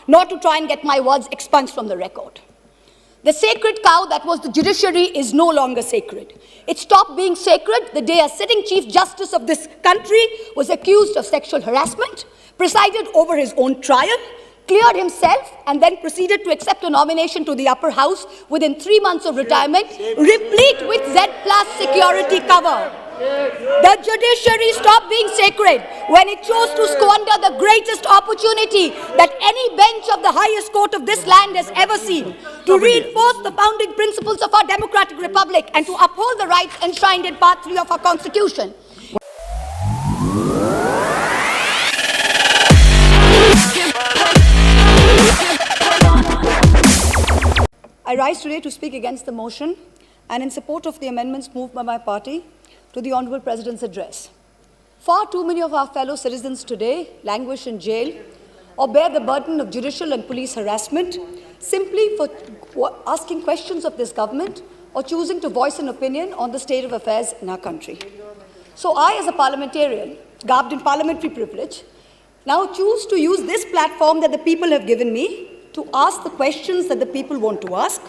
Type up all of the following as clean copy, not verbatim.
nor to try and get my words expunged from the record. The sacred cow that was the judiciary is no longer sacred. It stopped being sacred the day a sitting Chief Justice of this country was accused of sexual harassment, presided over his own trial, cleared himself, and then proceeded to accept a nomination to the upper house within 3 months of retirement, replete with Z+ security cover. The judiciary stopped being sacred when it chose to squander the greatest opportunity that any bench of the highest court of this land has ever seen, to reinforce the founding principles of our democratic republic and to uphold the rights enshrined in Part 3 of our Constitution. I rise today to speak against the motion and in support of the amendments moved by my party to the Honourable President's address. Far too many of our fellow citizens today languish in jail or bear the burden of judicial and police harassment simply for asking questions of this government or choosing to voice an opinion on the state of affairs in our country. So I, as a parliamentarian, garbed in parliamentary privilege, now choose to use this platform that the people have given me to ask the questions that the people want to ask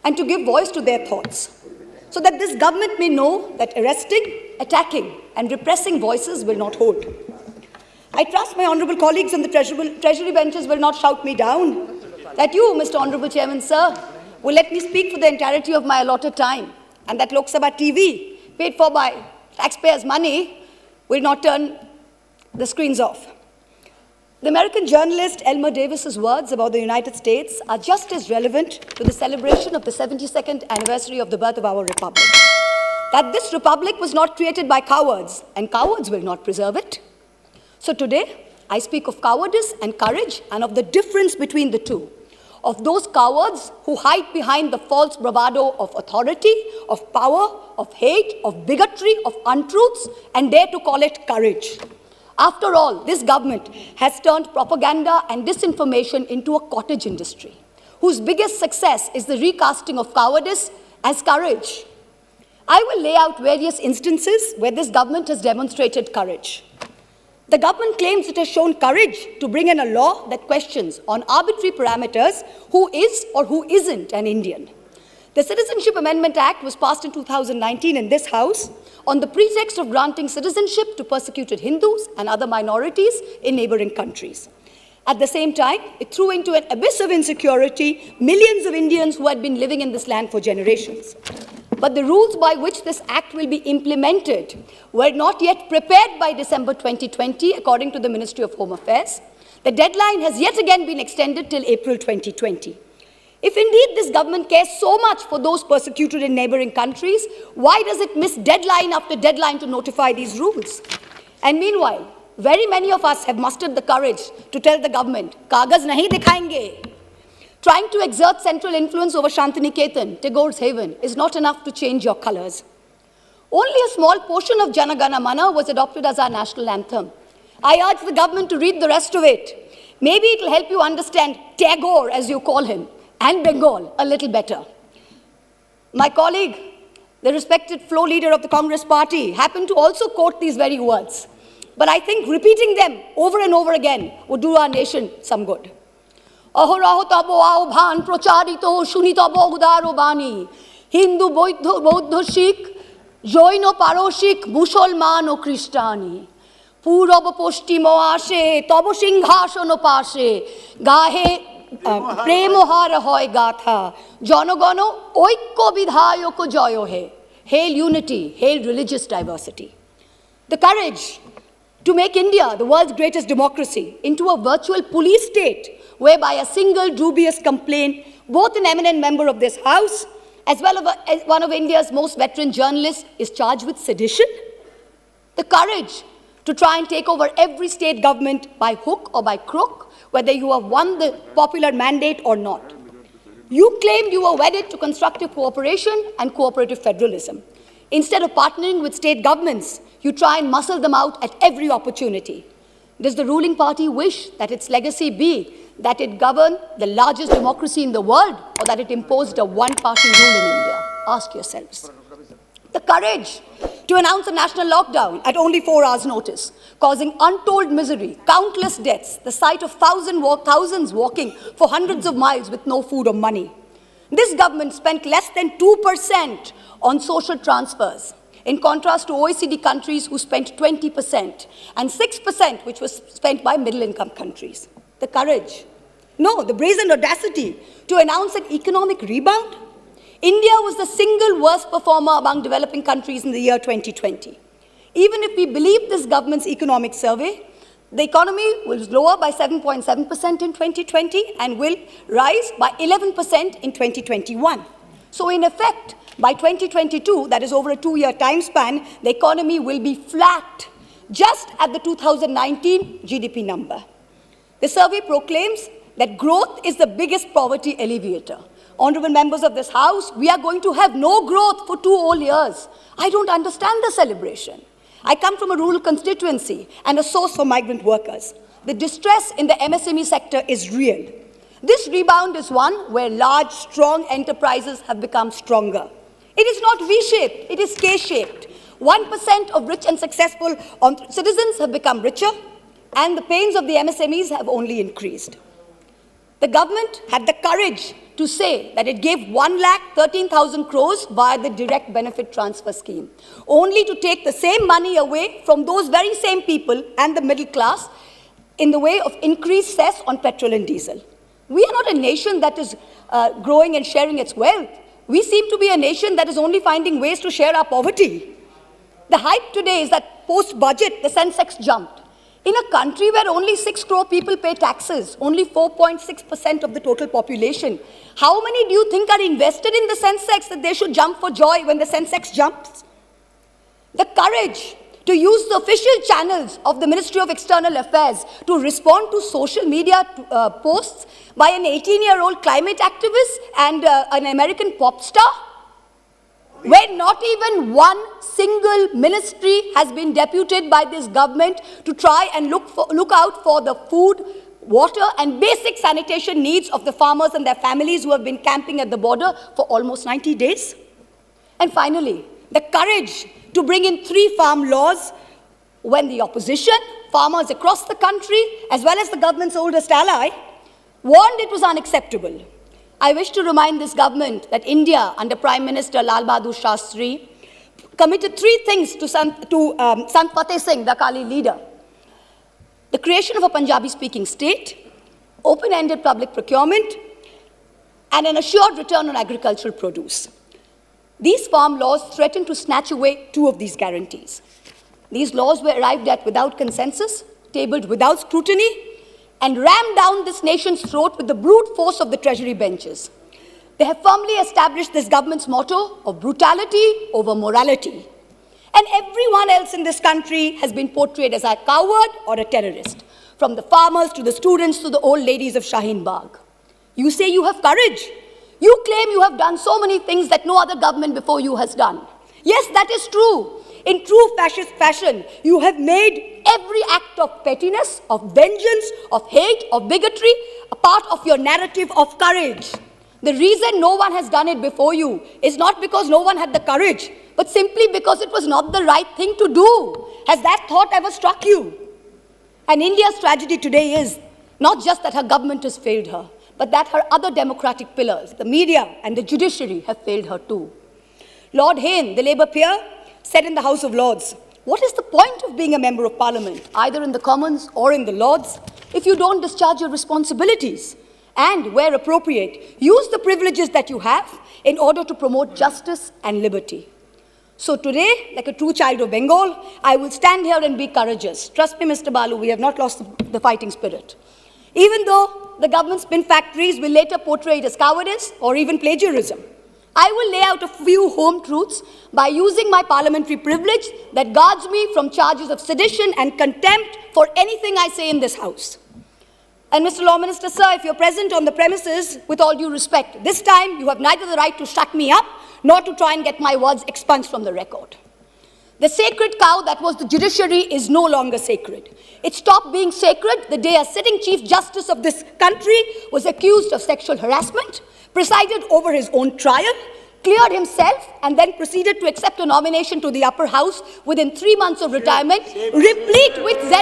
and to give voice to their thoughts, so that this government may know that arresting, attacking, and repressing voices will not hold. I trust my honourable colleagues on the treasury benches will not shout me down, that you, Mr. Honourable Chairman, sir, will let me speak for the entirety of my allotted time, and that Lok Sabha TV, paid for by taxpayers' money, will not turn the screens off. The American journalist Elmer Davis's words about the United States are just as relevant to the celebration of the 72nd anniversary of the birth of our republic. That this republic was not created by cowards, and cowards will not preserve it. So today, I speak of cowardice and courage, and of the difference between the two. Of those cowards who hide behind the false bravado of authority, of power, of hate, of bigotry, of untruths, and dare to call it courage. After all, this government has turned propaganda and disinformation into a cottage industry, whose biggest success is the recasting of cowardice as courage. I will lay out various instances where this government has demonstrated courage. The government claims it has shown courage to bring in a law that questions on arbitrary parameters who is or who isn't an Indian. The Citizenship Amendment Act was passed in 2019 in this House on the pretext of granting citizenship to persecuted Hindus and other minorities in neighboring countries. At the same time, it threw into an abyss of insecurity millions of Indians who had been living in this land for generations. But the rules by which this act will be implemented were not yet prepared by December 2020, according to the Ministry of Home Affairs. The deadline has yet again been extended till April 2020. If indeed this government cares so much for those persecuted in neighboring countries, why does it miss deadline after deadline to notify these rules? And meanwhile, very many of us have mustered the courage to tell the government, "Kagaz nahi dikhayenge." Trying to exert central influence over Shantiniketan, Tagore's haven, is not enough to change your colors. Only a small portion of Jana Gana Mana was adopted as our national anthem. I urge the government to read the rest of it. Maybe it will help you understand Tagore, as you call him, and Bengal a little better. My colleague, the respected floor leader of the Congress party, happened to also quote these very words. But I think repeating them over and over again would do our nation some good. Ahoraho tabo aobhan procharito shunitabo udaro bani. Hindu, Bauddha, Sikh, Jaino, Paroshik, Musolman o Christiani. Purab poshchimo ashe, tabo singhasono pashe, gahe প্রেমহার হয় গাথা জনগণ ঐক্য বিধায়ক জয় হে. Hail unity, hail religious diversity. The courage to make India, the world's greatest democracy, into a virtual police state whereby a single dubious complaint, both an eminent member of this House as well as one of India's most veteran journalists, is charged with sedition. The courage to try and take over every state government by hook or by crook, whether you have won the popular mandate or not. You claimed you were wedded to constructive cooperation and cooperative federalism. Instead of partnering with state governments, you try and muscle them out at every opportunity. Does the ruling party wish that its legacy be that it governed the largest democracy in the world, or that it imposed a one-party rule in India? Ask yourselves. The courage to announce a national lockdown at only 4 hours' notice, causing untold misery, countless deaths, the sight of thousands walking for hundreds of miles with no food or money. This government spent less than 2% on social transfers, in contrast to OECD countries who spent 20%, and 6% which was spent by middle-income countries. The courage, no, the brazen audacity to announce an economic rebound? India was the single worst performer among developing countries in the year 2020. Even if we believe this government's economic survey, the economy was lower by 7.7% in 2020 and will rise by 11% in 2021. So in effect, by 2022, that is over a 2-year time span, the economy will be flat, just at the 2019 GDP number. The survey proclaims that growth is the biggest poverty alleviator. Honorable members of this House, we are going to have no growth for 2 whole years. I don't understand the celebration. I come from a rural constituency and a source for migrant workers. The distress in the MSME sector is real. This rebound is one where large, strong enterprises have become stronger. It is not V-shaped, it is K-shaped. 1% of rich and successful citizens have become richer, and the pains of the MSMEs have only increased. The government had the courage to say that it gave 1,13,000 crores via the direct benefit transfer scheme, only to take the same money away from those very same people and the middle class in the way of increased cess on petrol and diesel. We are not a nation that is growing and sharing its wealth. We seem to be a nation that is only finding ways to share our poverty. The hype today is that post-budget, the Sensex jumped. In a country where only 6 crore people pay taxes, only 4.6% of the total population, how many do you think are invested in the Sensex that they should jump for joy when the Sensex jumps? The courage to use the official channels of the Ministry of External Affairs to respond to social media posts by an 18-year-old climate activist and an American pop star, where not even one single ministry has been deputed by this government to try and look out for the food, water, and basic sanitation needs of the farmers and their families who have been camping at the border for almost 90 days. And finally, the courage to bring in 3 farm laws when the opposition, farmers across the country, as well as the government's oldest ally, warned it was unacceptable. I wish to remind this government that India, under Prime Minister Lal Bahadur Shastri, committed 3 things to Sant Fateh Singh, the Akali leader. The creation of a Punjabi-speaking state, open-ended public procurement, and an assured return on agricultural produce. These farm laws threaten to snatch away 2 of these guarantees. These laws were arrived at without consensus, tabled without scrutiny, and rammed down this nation's throat with the brute force of the Treasury benches. They have firmly established this government's motto of brutality over morality. And everyone else in this country has been portrayed as a coward or a terrorist, from the farmers to the students to the old ladies of Shaheen Bagh. You say you have courage. You claim you have done so many things that no other government before you has done. Yes, that is true. In true fascist fashion, you have made every act of pettiness, of vengeance, of hate, of bigotry, a part of your narrative of courage. The reason no one has done it before you is not because no one had the courage, but simply because it was not the right thing to do. Has that thought ever struck you? And India's tragedy today is not just that her government has failed her, but that her other democratic pillars, the media and the judiciary, have failed her too. Lord Hayne, the Labour peer, said in the House of Lords, what is the point of being a member of Parliament, either in the Commons or in the Lords, if you don't discharge your responsibilities? And, where appropriate, use the privileges that you have in order to promote justice and liberty. So today, like a true child of Bengal, I will stand here and be courageous. Trust me, Mr. Balu, we have not lost the fighting spirit. Even though the government spin factories will later portray it as cowardice or even plagiarism, I will lay out a few home truths by using my parliamentary privilege that guards me from charges of sedition and contempt for anything I say in this House. And Mr. Law Minister, sir, if you're present on the premises, with all due respect, this time you have neither the right to shut me up nor to try and get my words expunged from the record. The sacred cow that was the judiciary is no longer sacred. It stopped being sacred the day a sitting Chief Justice of this country was accused of sexual harassment, presided over his own trial, cleared himself and then proceeded to accept a nomination to the upper house within 3 months of retirement, replete with Z+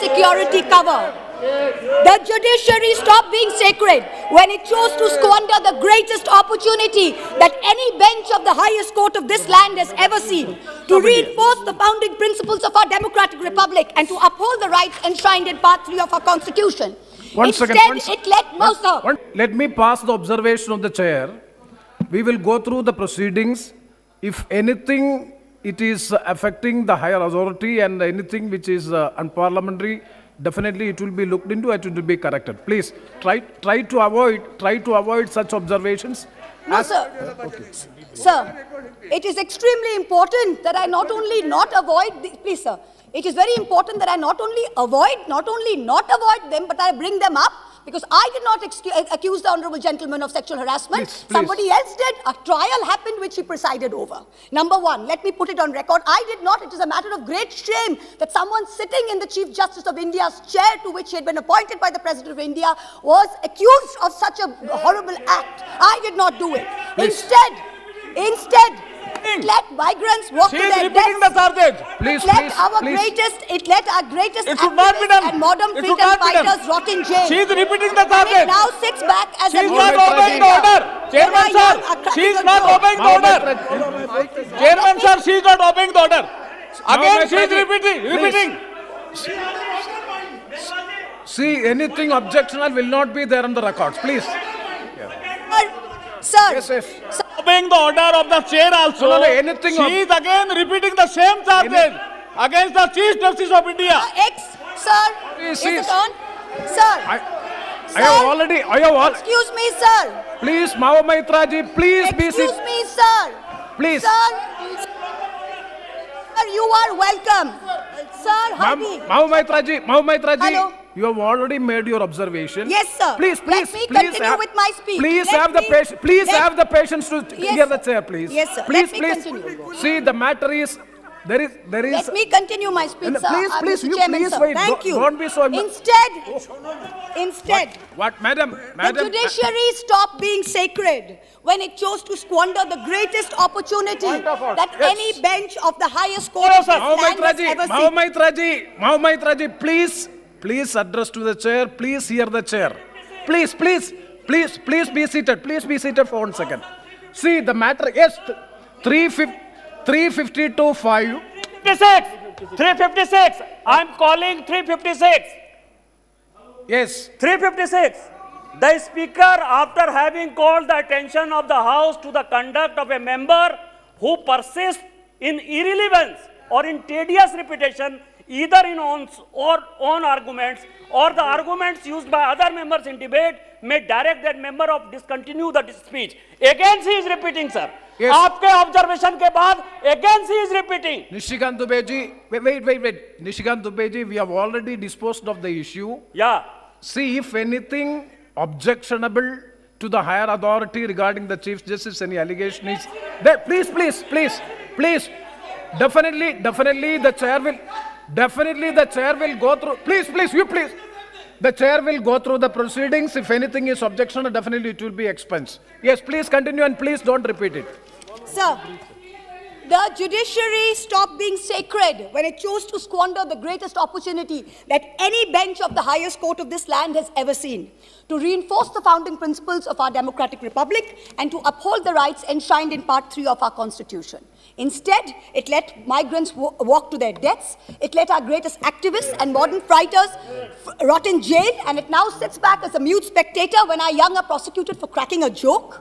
security cover. The judiciary stopped being sacred when it chose to squander the greatest opportunity that any bench of the highest court of this land has ever seen to reinforce the founding principles of our democratic republic and to uphold the rights enshrined in Part 3 of our constitution. Instead, let me pass the observation of the chair. We will go through the proceedings. If anything, it is affecting the higher authority and anything which is unparliamentary, definitely it will be looked into and it will be corrected. Please try to avoid such observations. No, sir. Okay. Sir, it is extremely important that I not only not avoid the, please, sir. It is very important that I not only not avoid them, but I bring them up, because I did not accuse the honorable gentleman of sexual harassment. Please. Somebody else did. A trial happened which he presided over. Number one, let me put it on record. I did not. It is a matter of great shame that someone sitting in the Chief Justice of India's chair, to which he had been appointed by the President of India, was accused of such a horrible act. I did not do it. Please. Instead, let migrants walk to their repeating deaths. the charges. Please, Let please, our please. greatest It should not be activists done. and modern It freedom should not be done. fighters rot in jail. She is repeating the And it charges. now sits back as She a is news not obeying the spectator. order. Chairman When I am sir, a she is critical not joke. obeying the order. Chairman sir, she is not obeying the order. Again, she is repeating. See, anything objectionable will not be there on the records. Please. Sir, Yes, yes. sir, Obeying the order of the chair also. No, anything She is again repeating the same charges against the Chief Justice of India. sir, Please, is please. it on? Sir, I have already. excuse me, sir. Please, Mao Maitra ji, please be Excuse seated. me, sir. Please. Sir, you are welcome. Sir, Heidi. Mao Maitra ji, Hello. you have already made your observation. Yes, sir. Please, Let me continue with my speech. Please Let have the me- patience. Please let- have the patience to Yes, hear the sir. chair, please. Yes, sir. Please, Let me please. continue. See, the matter is there is. Let me continue my speech, No, sir. please, Mr. you Chairman, please sir. wait. Thank you. Don't be so. Instead, What, madam? the judiciary stopped being sacred when it chose to squander the greatest opportunity Point of order. that Yes. any bench of the highest court Hello, of sir. this Mao land has ever Maitra seen. Mao Maitra ji, please address to the chair. Please hear the chair. Please be seated. Please be seated for 1 second. See, the matter, yes, 352(5). 356. I am calling 356. Yes. 356. The Speaker, after having called the attention of the House to the conduct of a member who persists in irrelevance or in tedious repetition, either in own arguments or the arguments used by other members in debate, may direct that member of discontinue the speech. Again, she is repeating, sir. Yes. आपके observation के बाद again she is repeating. Nishikant Dubey ji, wait. Nishikant Dubey ji, we have already disposed of the issue. Yeah. See, if anything objectionable to the higher authority regarding the Chief Justice, any allegation is there, please. Definitely the chair will go through. Please. The chair will go through the proceedings. If anything is objectionable, definitely it will be expunged. Yes, please continue and please don't repeat it. Sir, the judiciary stopped being sacred when it chose to squander the greatest opportunity that any bench of the highest court of this land has ever seen to reinforce the founding principles of our democratic republic and to uphold the rights enshrined in Part 3 of our Constitution. Instead, it let migrants walk to their deaths, it let our greatest activists and modern fighters rot in jail, and it now sits back as a mute spectator when our young are prosecuted for cracking a joke.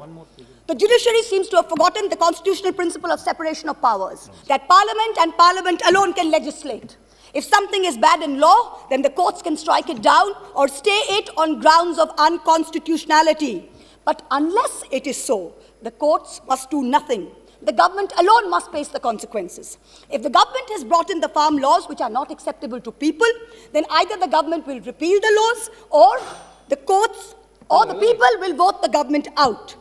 The judiciary seems to have forgotten the constitutional principle of separation of powers, that Parliament and Parliament alone can legislate. If something is bad in law, then the courts can strike it down or stay it on grounds of unconstitutionality. But unless it is so, the courts must do nothing. The government alone must face the consequences. If the government has brought in the farm laws which are not acceptable to people, then either the government will repeal the laws or the courts or the people will vote the government out.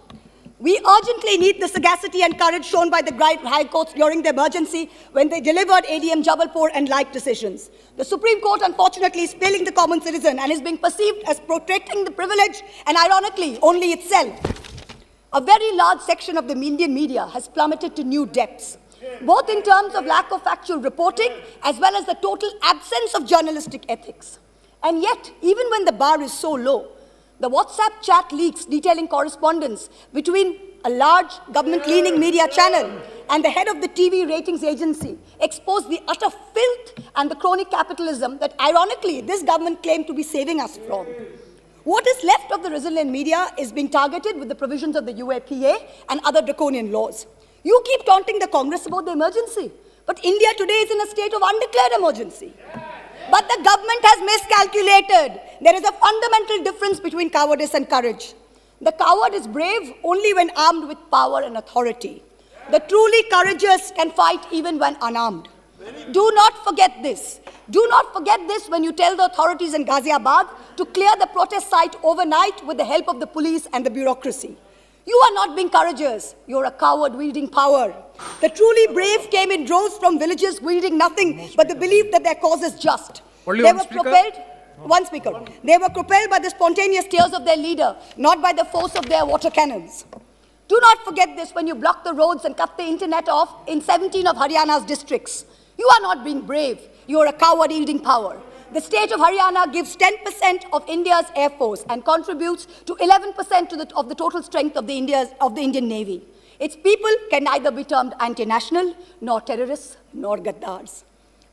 We urgently need the sagacity and courage shown by the high courts during the emergency when they delivered ADM Jabalpur and like decisions. The Supreme Court, unfortunately, is failing the common citizen and is being perceived as protecting the privilege and, ironically, only itself. a very large section of the Indian media has plummeted to new depths, both in terms of lack of factual reporting as well as the total absence of journalistic ethics. And yet, even when the bar is so low, the WhatsApp chat leaks detailing correspondence between a large government-leaning media channel and the head of the TV ratings agency exposed the utter filth and the crony capitalism that, ironically, this government claimed to be saving us from. What is left of the resilient media is being targeted with the provisions of the UAPA and other draconian laws. You keep taunting the Congress about the emergency, but India today is in a state of undeclared emergency. But the government has miscalculated. There is a fundamental difference between cowardice and courage. The coward is brave only when armed with power and authority. The truly courageous can fight even when unarmed. Do not forget this. Do not forget this when you tell the authorities in Ghaziabad to clear the protest site overnight with the help of the police and the bureaucracy. You are not being courageous. You're a coward wielding power. The truly brave came in droves from villages wielding nothing but the belief that their cause is just. Only They one were speaker? propelled. One speaker. They were propelled by the spontaneous tears of their leader, not by the force of their water cannons. Do not forget this when you block the roads and cut the internet off in 17 of Haryana's districts. You are not being brave. You are a coward wielding power. The state of Haryana gives 10% of India's air force and contributes to 11% of the total strength of the Indian Navy. Its people can neither be termed anti-national, nor terrorists, nor gaddars.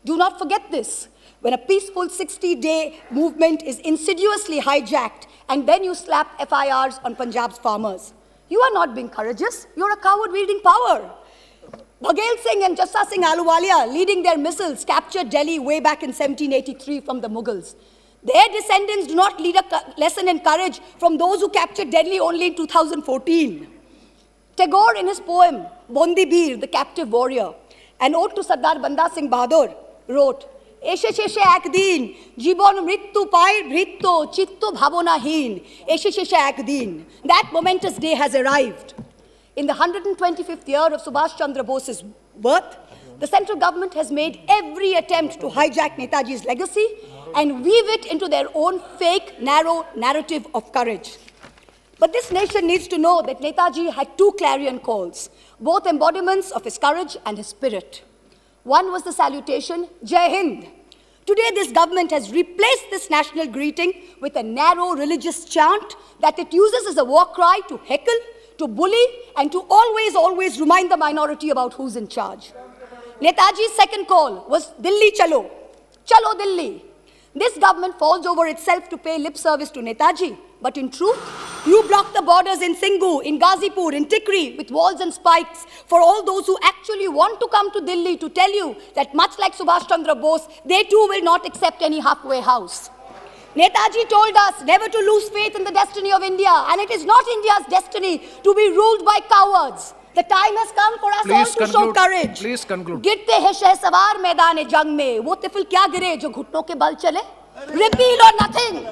Do not forget this. When a peaceful 60-day movement is insidiously hijacked and then you slap FIRs on Punjab's farmers. You are not being courageous. You're a coward wielding power. Bhagal Singh and Jassa Singh Ahluwalia, leading their missiles, captured Delhi way back in 1783 from the Mughals. Their descendants do not lead a lesson in courage from those who captured Delhi only in 2014. Tagore, in his poem, Bondi Bir, the Captive Warrior, an ode to Sardar Banda Singh Bahadur, wrote, Eshe sheshe ekdin, jibon mrittu pai bhritto, chitto bhabonahin, eshe sheshe ekdin. That momentous day has arrived. In the 125th year of Subhash Chandra Bose's birth, the central government has made every attempt to hijack Netaji's legacy and weave it into their own fake, narrow narrative of courage. But this nation needs to know that Netaji had two clarion calls, both embodiments of his courage and his spirit. One was the salutation, Jai Hind. Today, this government has replaced this national greeting with a narrow religious chant that it uses as a war cry to heckle, to bully, and to always remind the minority about who's in charge. Netaji's second call was Delhi Chalo. Chalo Delhi. This government falls over itself to pay lip service to Netaji. But in truth, you block the borders in Singhu, in Ghazipur, in Tikri with walls and spikes for all those who actually want to come to Delhi to tell you that much like Subhash Chandra Bose, they too will not accept any halfway house. Netaji told us never to lose faith in the destiny of India, and it is not India's destiny to be ruled by cowards. The time has come for us all to show courage. Please conclude. गिरते हैं शहसवार मैदान जंग में, वो तिफल क्या गिरे जो घुटनों के बल चले? Repeal or nothing.